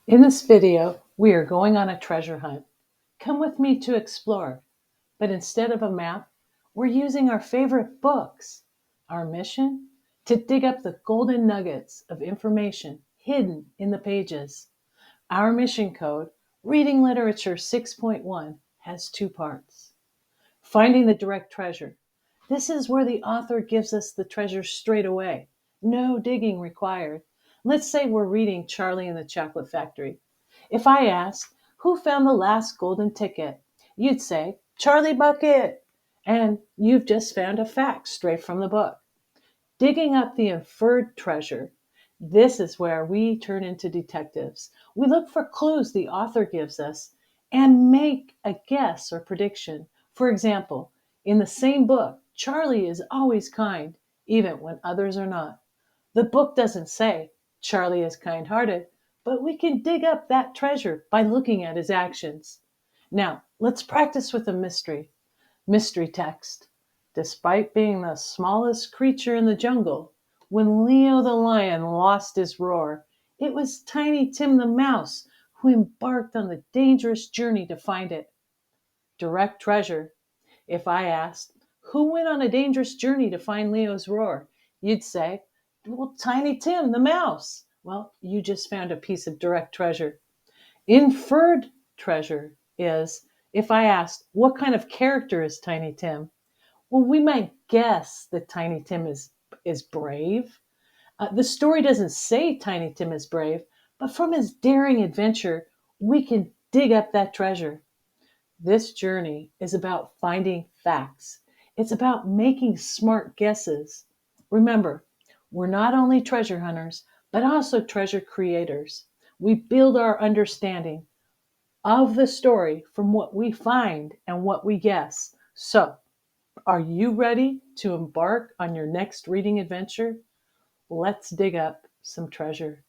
In this video, we are going on a treasure hunt. Come with me to explore. But instead of a map, we're using our favorite books. Our mission? To dig up the golden nuggets of information hidden in the pages. Our mission code, Reading Literature 6.1, has two parts. Finding the direct treasure. This is where the author gives us the treasure straight away. No digging required. Let's say we're reading Charlie and the Chocolate Factory. If I asked, who found the last golden ticket? You'd say, Charlie Bucket. And you've just found a fact straight from the book. Digging up the inferred treasure. This is where we turn into detectives. We look for clues the author gives us and make a guess or prediction. For example, in the same book, Charlie is always kind, even when others are not. The book doesn't say Charlie is kind-hearted, but we can dig up that treasure by looking at his actions. Now, let's practice with a mystery. Mystery text. Despite being the smallest creature in the jungle, when Leo the lion lost his roar, it was Tiny Tim the mouse who embarked on the dangerous journey to find it. Direct treasure. If I asked, who went on a dangerous journey to find Leo's roar? You'd say, well, Tiny Tim the mouse. Well, you just found a piece of direct treasure. Inferred treasure is, if I asked, what kind of character is Tiny Tim? Well, we might guess that Tiny Tim is brave. The story doesn't say Tiny Tim is brave, but from his daring adventure, we can dig up that treasure. This journey is about finding facts. It's about making smart guesses. Remember, we're not only treasure hunters, but also treasure creators. We build our understanding of the story from what we find and what we guess. So, are you ready to embark on your next reading adventure? Let's dig up some treasure.